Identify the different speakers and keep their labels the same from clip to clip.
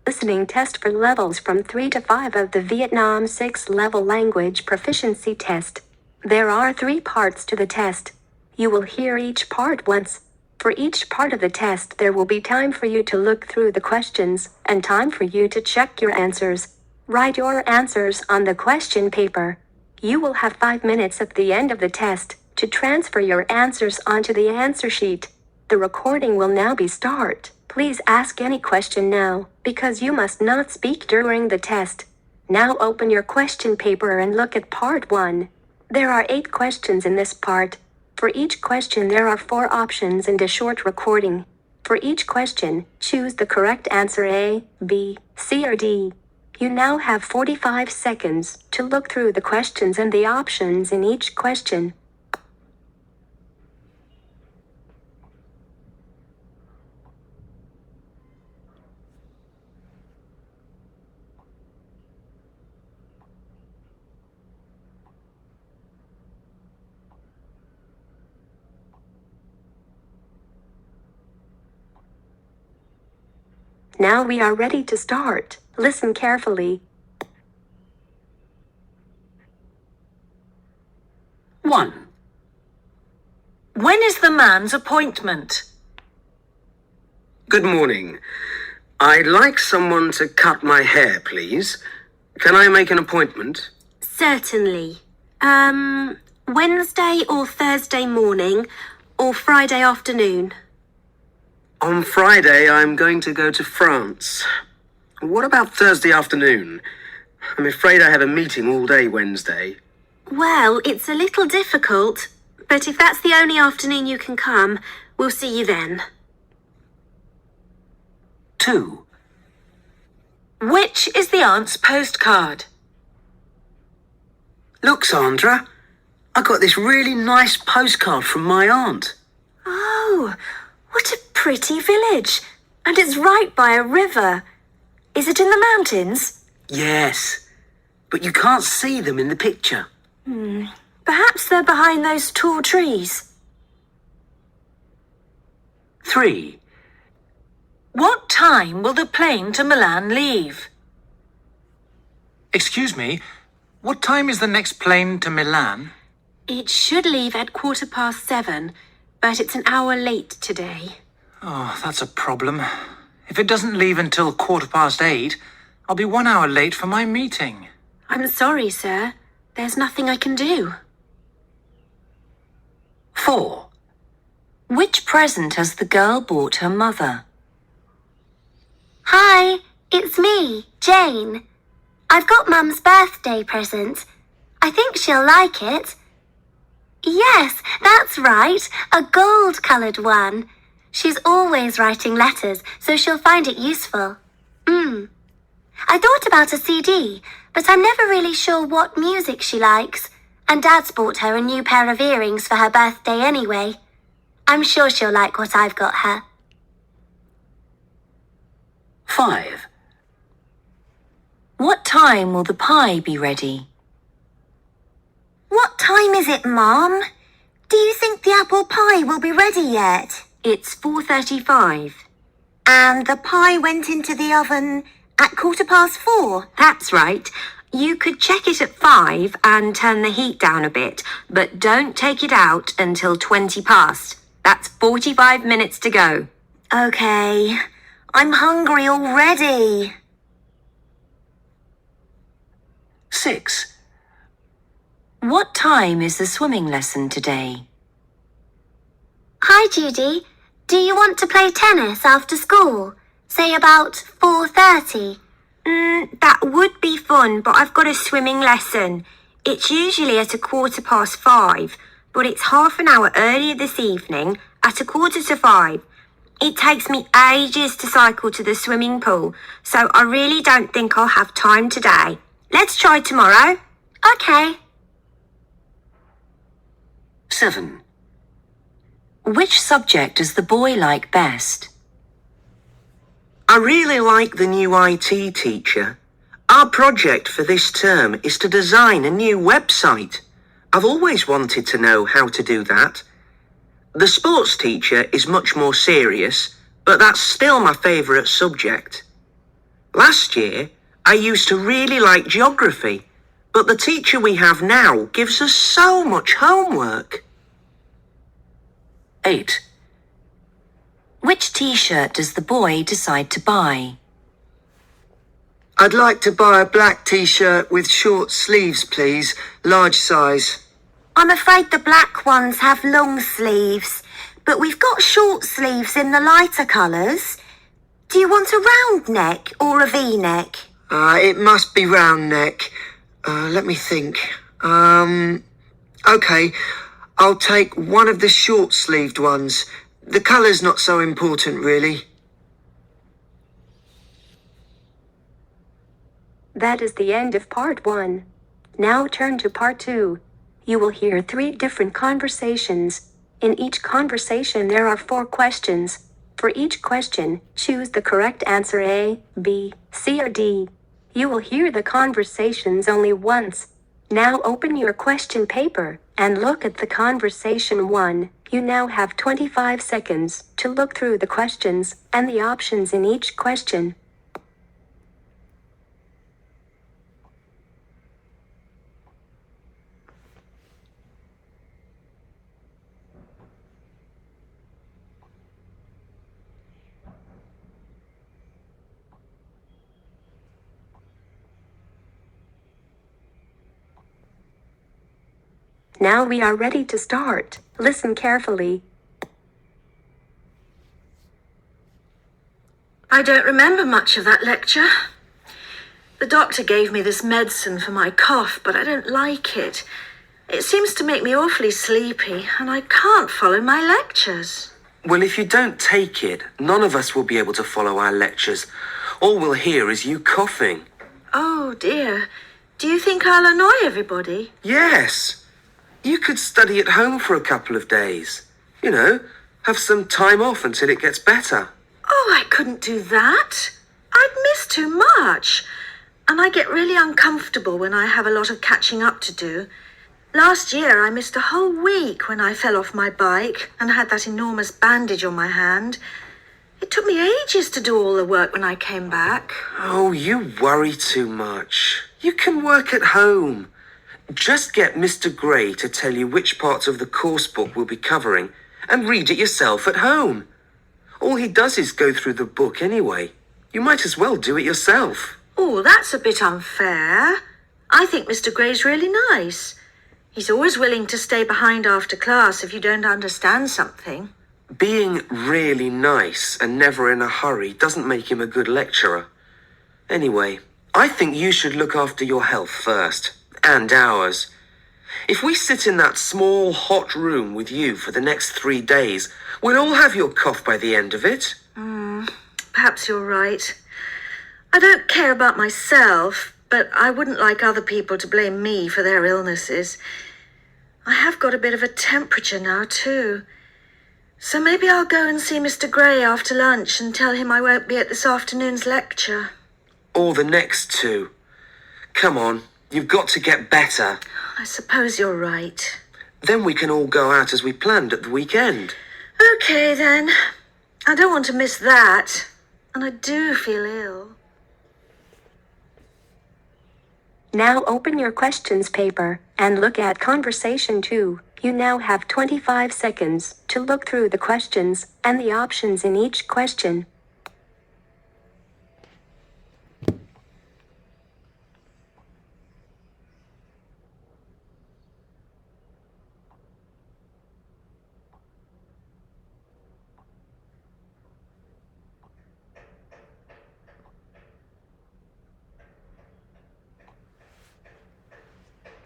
Speaker 1: listening test for levels from 3 to 5 of the Vietnam 6 level language proficiency test. There are 3 parts to the test. You will hear each part once. For each part of the test, there will be time for you to look through the questions and time for you to check your answers. Write your answers on the question paper. You will have 5 minutes at the end of the test to transfer your answers onto the answer sheet. The recording will now be start. Please ask any question now, because you must not speak during the test. Now open your question paper and look at part 1. There are 8 questions in this part. For each question there are 4 options and a short recording. For each question, choose the correct answer A, B, C or D. You now have 45 seconds to look through the questions and the options in each question. Now we are ready to start. Listen carefully.
Speaker 2: 1. When is the man's appointment?
Speaker 3: Good morning. I'd like someone to cut my hair, please. Can I make an appointment?
Speaker 1: Certainly. Wednesday or Thursday morning or Friday afternoon?
Speaker 3: On Friday, I'm going to go to France. What about Thursday afternoon? I'm afraid I have a meeting all day Wednesday.
Speaker 1: Well, it's a little difficult, but if that's the only afternoon you can come, we'll see you then.
Speaker 2: 2. Which is the aunt's postcard?
Speaker 3: Look, Sandra, I got this really nice postcard from my aunt.
Speaker 1: Oh, what a pretty village. And it's right by a river. Is it in the mountains?
Speaker 3: Yes, but you can't see them in the picture.
Speaker 1: Perhaps they're behind those tall trees.
Speaker 2: 3. What time will the plane to Milan leave?
Speaker 4: Excuse me, what time is the next plane to Milan?
Speaker 1: It should leave at 7:15, but it's an hour late today.
Speaker 4: Oh, that's a problem. If it doesn't leave until 8:15, I'll be 1 hour late for my meeting.
Speaker 1: I'm sorry, sir. There's nothing I can do.
Speaker 2: 4. Which present has the girl bought her mother?
Speaker 5: Hi, it's me, Jane. I've got Mum's birthday present. I think she'll like it. Yes, that's right, a gold-coloured one. She's always writing letters, so she'll find it useful. I thought about a CD, but I'm never really sure what music she likes. And Dad's bought her a new pair of earrings for her birthday anyway. I'm sure she'll like what I've got her.
Speaker 2: 5. What time will the pie be ready?
Speaker 5: What time is it, Mom? Do you think the apple pie will be ready yet?
Speaker 1: It's 4:35.
Speaker 5: And the pie went into the oven at 4:15?
Speaker 1: That's right. You could check it at 5 and turn the heat down a bit, but don't take it out until 20 past. That's 45 minutes to go.
Speaker 5: Okay, I'm hungry already.
Speaker 2: 6. What time is the swimming lesson today?
Speaker 5: Hi, Judy. Do you want to play tennis after school? Say about 4:30.
Speaker 1: That would be fun, but I've got a swimming lesson. It's usually at 5:15, but it's half an hour earlier this evening at 4:45. It takes me ages to cycle to the swimming pool, so I really don't think I'll have time today. Let's try tomorrow.
Speaker 5: Okay.
Speaker 2: 7. Which subject does the boy like best?
Speaker 3: I really like the new IT teacher. Our project for this term is to design a new website. I've always wanted to know how to do that. The sports teacher is much more serious, but that's still my favourite subject. Last year, I used to really like geography, but the teacher we have now gives us so much homework.
Speaker 2: 8. Which t-shirt does the boy decide to buy?
Speaker 6: I'd like to buy a black t-shirt with short sleeves, please. Large size.
Speaker 5: I'm afraid the black ones have long sleeves, but we've got short sleeves in the lighter colours. Do you want a round neck or a V-neck?
Speaker 6: It must be round neck. Let me think. Okay. I'll take one of the short-sleeved ones. The colour's not so important, really.
Speaker 1: That is the end of part 1. Now turn to part 2. You will hear 3 different conversations. In each conversation there are 4 questions. For each question, choose the correct answer A, B, C or D. You will hear the conversations only once. Now open your question paper and look at the conversation 1. You now have 25 seconds to look through the questions and the options in each question. Now we are ready to start. Listen carefully.
Speaker 2: I don't remember much of that lecture. The doctor gave me this medicine for my cough, but I don't like it. It seems to make me awfully sleepy, and I can't follow my lectures.
Speaker 3: Well, if you don't take it, none of us will be able to follow our lectures. All we'll hear is you coughing.
Speaker 2: Oh dear. Do you think I'll annoy everybody?
Speaker 3: Yes. You could study at home for a couple of days. You know, have some time off until it gets better.
Speaker 2: Oh, I couldn't do that. I'd miss too much. And I get really uncomfortable when I have a lot of catching up to do. Last year I missed a whole week when I fell off my bike and had that enormous bandage on my hand. It took me ages to do all the work when I came back.
Speaker 3: Oh, you worry too much. You can work at home. Just get Mr. Gray to tell you which parts of the course book we'll be covering and read it yourself at home. All he does is go through the book anyway. You might as well do it yourself.
Speaker 2: Oh, that's a bit unfair. I think Mr. Gray's really nice. He's always willing to stay behind after class if you don't understand something.
Speaker 3: Being really nice and never in a hurry doesn't make him a good lecturer. Anyway, I think you should look after your health first. And ours. If we sit in that small, hot room with you for the next 3 days, we'll all have your cough by the end of it.
Speaker 2: Perhaps you're right. I don't care about myself, but I wouldn't like other people to blame me for their illnesses. I have got a bit of a temperature now, too. So maybe I'll go and see Mr. Gray after lunch and tell him I won't be at this afternoon's lecture.
Speaker 3: Or the next 2. Come on. You've got to get better.
Speaker 2: I suppose you're right.
Speaker 3: Then we can all go out as we planned at the weekend.
Speaker 2: Okay, then. I don't want to miss that. And I do feel ill.
Speaker 1: Now open your questions paper and look at conversation 2. You now have 25 seconds to look through the questions and the options in each question.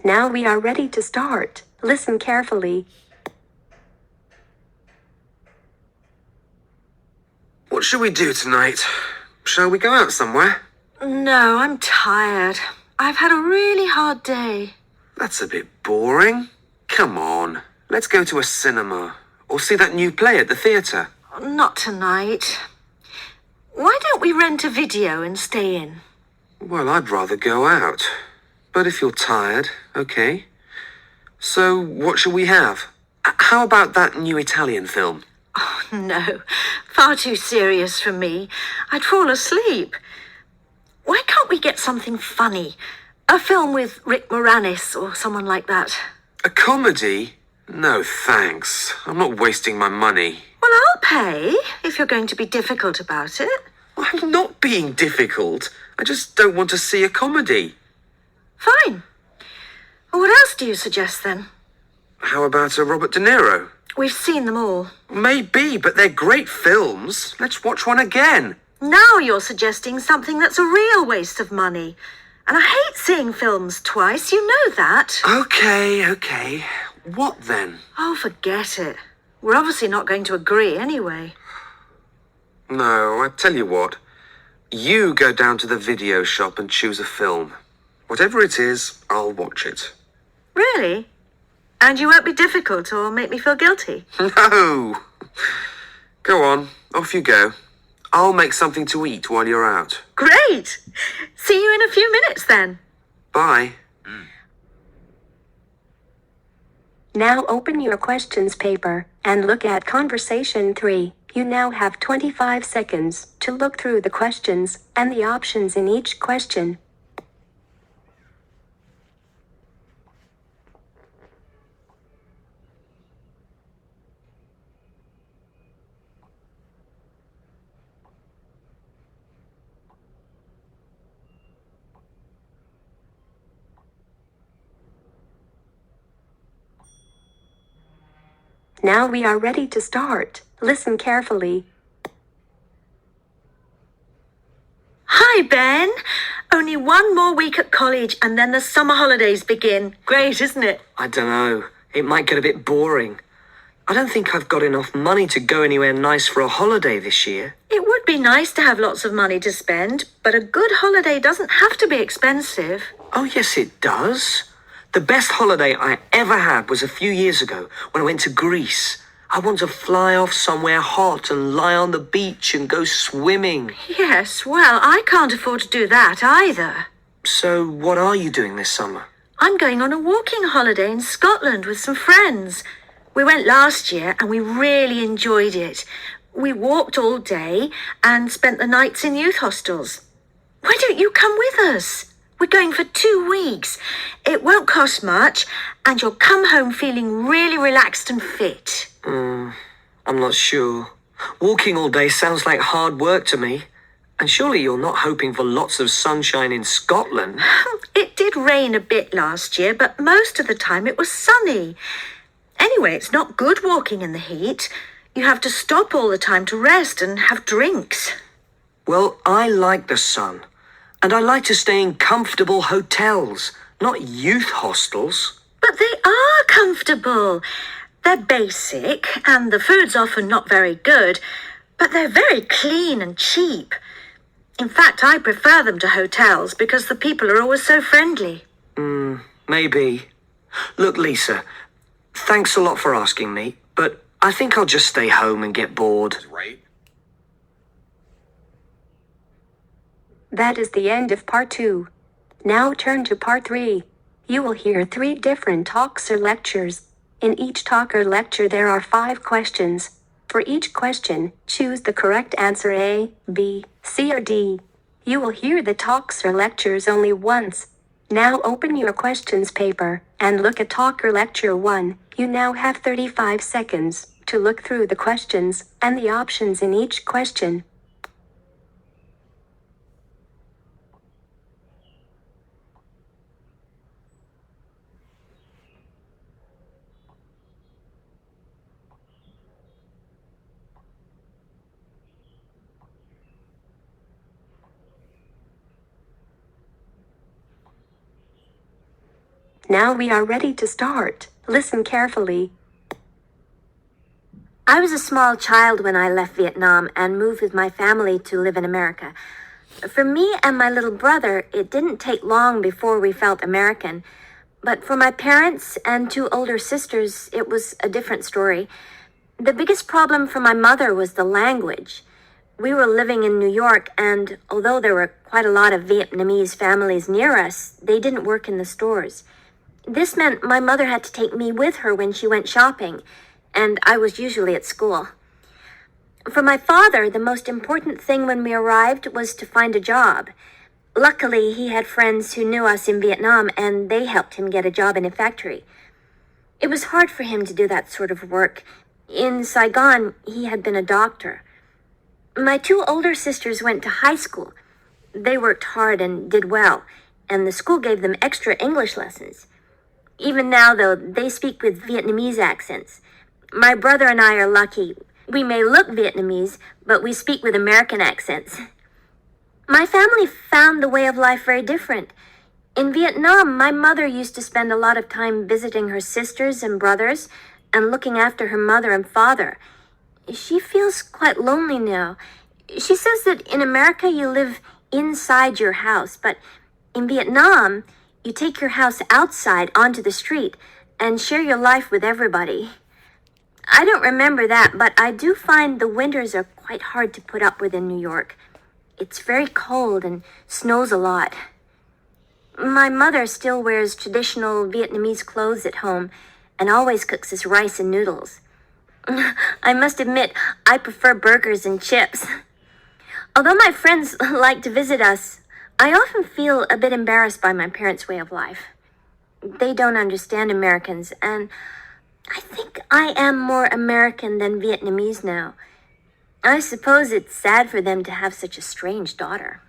Speaker 1: Now we are ready to start. Listen carefully.
Speaker 3: What shall we do tonight? Shall we go out somewhere?
Speaker 2: No, I'm tired. I've had a really hard day.
Speaker 3: That's a bit boring. Come on, let's go to a cinema or see that new play at the theatre.
Speaker 2: Not tonight. Why don't we rent a video and stay in?
Speaker 3: Well, I'd rather go out. But if you're tired, okay. So, what shall we have? How about that new Italian film?
Speaker 2: Oh, no. Far too serious for me. I'd fall asleep. Why can't we get something funny? A film with Rick Moranis or someone like that.
Speaker 7: A comedy? No, thanks. I'm not wasting my money.
Speaker 2: Well, I'll pay if you're going to be difficult about it.
Speaker 7: I'm not being difficult. I just don't want to see a comedy.
Speaker 2: Fine. Well, what else do you suggest then?
Speaker 7: How about a Robert De Niro?
Speaker 2: We've seen them all.
Speaker 7: Maybe, but they're great films. Let's watch one again.
Speaker 2: Now you're suggesting something that's a real waste of money. And I hate seeing films twice, you know that.
Speaker 7: Okay. What then?
Speaker 2: Oh, forget it. We're obviously not going to agree anyway.
Speaker 7: No, I tell you what. You go down to the video shop and choose a film. Whatever it is, I'll watch it.
Speaker 2: Really? And you won't be difficult or make me feel guilty?
Speaker 7: No! Go on, off you go. I'll make something to eat while you're out.
Speaker 2: Great! See you in a few minutes then.
Speaker 7: Bye.
Speaker 1: Now open your questions paper and look at conversation 3. You now have 25 seconds to look through the questions and the options in each question. Now we are ready to start. Listen carefully.
Speaker 2: Hi, Ben. Only one more week at college and then the summer holidays begin. Great, isn't it?
Speaker 6: I don't know. It might get a bit boring. I don't think I've got enough money to go anywhere nice for a holiday this year.
Speaker 2: It would be nice to have lots of money to spend, but a good holiday doesn't have to be expensive.
Speaker 6: Oh, yes, it does. The best holiday I ever had was a few years ago when I went to Greece. I want to fly off somewhere hot and lie on the beach and go swimming.
Speaker 2: Yes, well, I can't afford to do that either.
Speaker 6: So what are you doing this summer?
Speaker 2: I'm going on a walking holiday in Scotland with some friends. We went last year and we really enjoyed it. We walked all day and spent the nights in youth hostels. Why don't you come with us? We're going for 2 weeks. It won't cost much, and you'll come home feeling really relaxed and fit.
Speaker 6: I'm not sure. Walking all day sounds like hard work to me. And surely you're not hoping for lots of sunshine in Scotland.
Speaker 2: It did rain a bit last year, but most of the time it was sunny. Anyway, it's not good walking in the heat. You have to stop all the time to rest and have drinks.
Speaker 6: Well, I like the sun. And I like to stay in comfortable hotels, not youth hostels.
Speaker 2: But they are comfortable. They're basic, and the food's often not very good, but they're very clean and cheap. In fact, I prefer them to hotels because the people are always so friendly.
Speaker 6: Maybe. Look, Lisa, thanks a lot for asking me, but I think I'll just stay home and get bored.
Speaker 7: Right?
Speaker 1: That is the end of part 2. Now turn to part 3. You will hear 3 different talks or lectures. In each talk or lecture there are 5 questions. For each question, choose the correct answer A, B, C or D. You will hear the talks or lectures only once. Now open your questions paper and look at talk or lecture 1. You now have 35 seconds to look through the questions and the options in each question. Now we are ready to start. Listen carefully.
Speaker 5: I was a small child when I left Vietnam and moved with my family to live in America. For me and my little brother, it didn't take long before we felt American. But for my parents and 2 older sisters, it was a different story. The biggest problem for my mother was the language. We were living in New York, and although there were quite a lot of Vietnamese families near us, they didn't work in the stores. This meant my mother had to take me with her when she went shopping, and I was usually at school. For my father, the most important thing when we arrived was to find a job.
Speaker 8: Luckily, he had friends who knew us in Vietnam, and they helped him get a job in a factory. It was hard for him to do that sort of work. In Saigon, he had been a doctor. My 2 older sisters went to high school. They worked hard and did well, and the school gave them extra English lessons. Even now, though, they speak with Vietnamese accents. My brother and I are lucky. We may look Vietnamese, but we speak with American accents. My family found the way of life very different. In Vietnam, my mother used to spend a lot of time visiting her sisters and brothers and looking after her mother and father. She feels quite lonely now. She says that in America you live inside your house, but in Vietnam, you take your house outside onto the street and share your life with everybody. I don't remember that, but I do find the winters are quite hard to put up with in New York. It's very cold and snows a lot. My mother still wears traditional Vietnamese clothes at home and always cooks us rice and noodles. I must admit, I prefer burgers and chips. Although my friends like to visit us, I often feel a bit embarrassed by my parents' way of life. They don't understand Americans, and I think I am more American than Vietnamese now. I suppose it's sad for them to have such a strange daughter.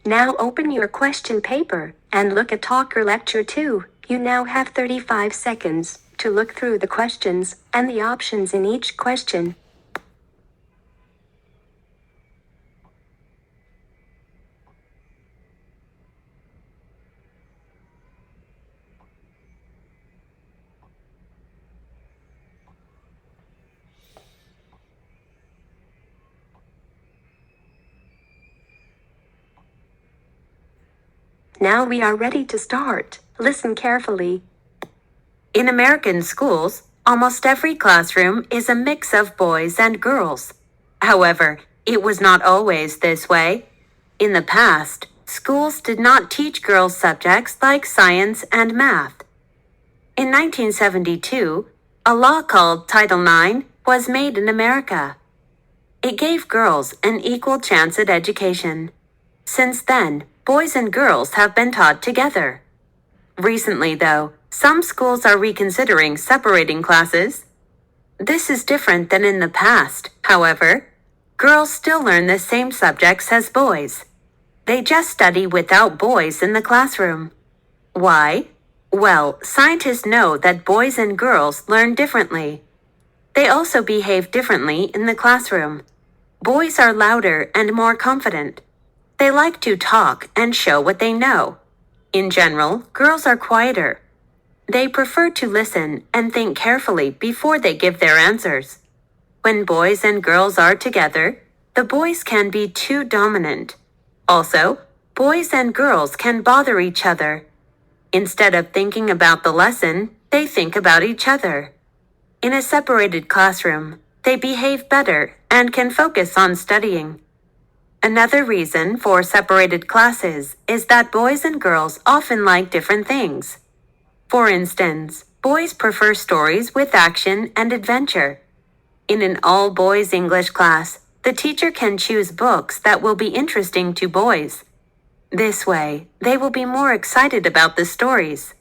Speaker 1: Now open your question paper and look at Talker Lecture 2. You now have 35 seconds to look through the questions and the options in each question. Now we are ready to start. Listen carefully.
Speaker 9: In American schools, almost every classroom is a mix of boys and girls. However, it was not always this way. In the past, schools did not teach girls subjects like science and math. In 1972, a law called Title IX was made in America. It gave girls an equal chance at education. Since then, boys and girls have been taught together. Recently, though, some schools are reconsidering separating classes. This is different than in the past, however. Girls still learn the same subjects as boys. They just study without boys in the classroom. Why? Well, scientists know that boys and girls learn differently. They also behave differently in the classroom. Boys are louder and more confident. They like to talk and show what they know. In general, girls are quieter. They prefer to listen and think carefully before they give their answers. When boys and girls are together, the boys can be too dominant. Also, boys and girls can bother each other. Instead of thinking about the lesson, they think about each other. In a separated classroom, they behave better and can focus on studying. Another reason for separated classes is that boys and girls often like different things. For instance, boys prefer stories with action and adventure. In an all-boys English class, the teacher can choose books that will be interesting to boys. This way, they will be more excited about the stories.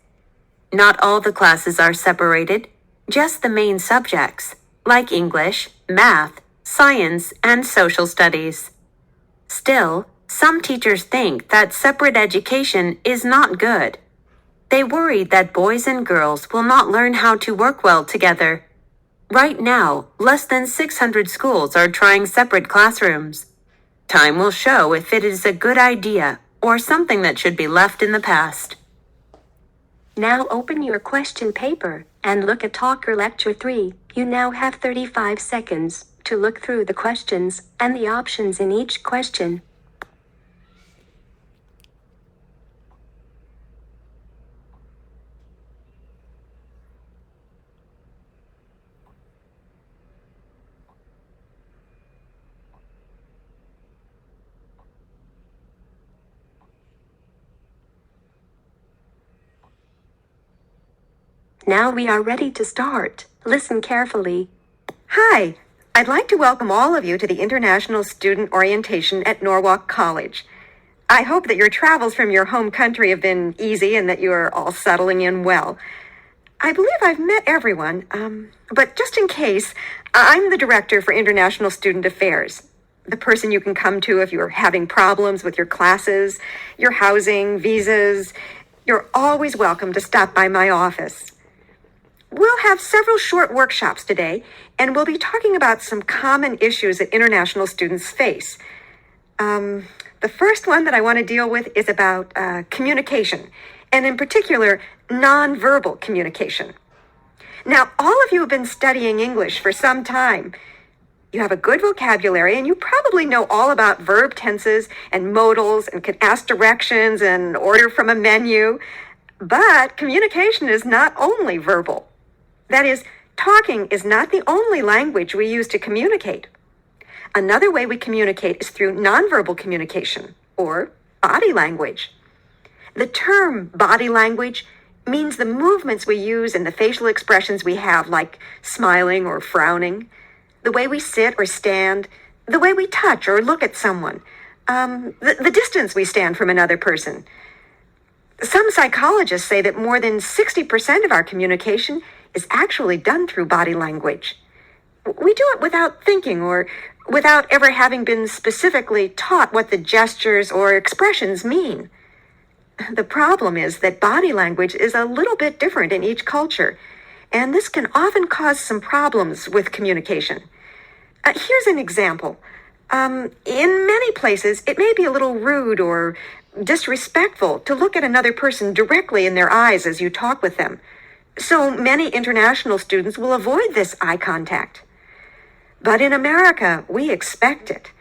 Speaker 9: Not all the classes are separated, just the main subjects, like English, math, science, and social studies. Still, some teachers think that separate education is not good. They worry that boys and girls will not learn how to work well together. Right now, less than 600 schools are trying separate classrooms. Time will show if it is a good idea or something that should be left in the past.
Speaker 1: Now open your question paper and look at Talker Lecture 3. You now have 35 seconds to look through the questions and the options in each question. Now we are ready to start. Listen carefully.
Speaker 9: Hi,
Speaker 10: I'd like to welcome all of you to the International Student Orientation at Norwalk College. I hope that your travels from your home country have been easy and that you are all settling in well. I believe I've met everyone, but just in case, I'm the Director for International Student Affairs, the person you can come to if you're having problems with your classes, your housing, visas. You're always welcome to stop by my office. We'll have several short workshops today, and we'll be talking about some common issues that international students face. The first one that I want to deal with is about communication, and in particular, nonverbal communication. Now, all of you have been studying English for some time. You have a good vocabulary, and you probably know all about verb tenses and modals and can ask directions and order from a menu. But communication is not only verbal. That is, talking is not the only language we use to communicate. Another way we communicate is through nonverbal communication, or body language. The term body language means the movements we use and the facial expressions we have, like smiling or frowning, the way we sit or stand, the way we touch or look at someone, the distance we stand from another person. Some psychologists say that more than 60% of our communication is actually done through body language. We do it without thinking or without ever having been specifically taught what the gestures or expressions mean. The problem is that body language is a little bit different in each culture, and this can often cause some problems with communication. Here's an example. In many places, it may be a little rude or disrespectful to look at another person directly in their eyes as you talk with them. So many international students will avoid this eye contact. But in America, we expect it.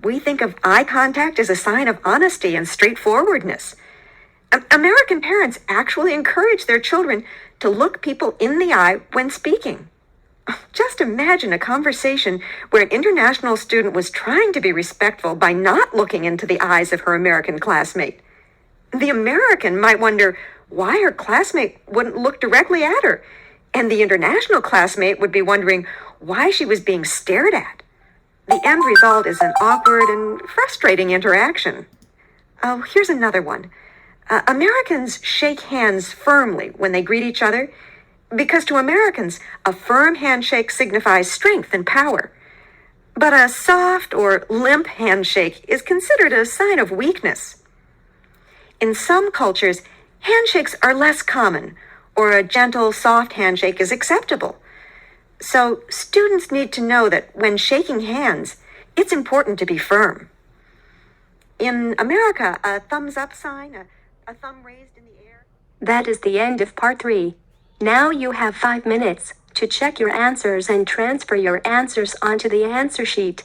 Speaker 10: We think of eye contact as a sign of honesty and straightforwardness. American parents actually encourage their children to look people in the eye when speaking. Just imagine a conversation where an international student was trying to be respectful by not looking into the eyes of her American classmate. The American might wonder why her classmate wouldn't look directly at her, and the international classmate would be wondering why she was being stared at. The end result is an awkward and frustrating interaction. Oh, here's another one. Americans shake hands firmly when they greet each other because to Americans, a firm handshake signifies strength and power. But a soft or limp handshake is considered a sign of weakness. In some cultures, handshakes are less common, or a gentle, soft handshake is acceptable. So students need to know that when shaking hands, it's important to be firm. In America, a thumbs up sign, a thumb raised in the air.
Speaker 1: That is the end of part 3. Now you have 5 minutes to check your answers and transfer your answers onto the answer sheet.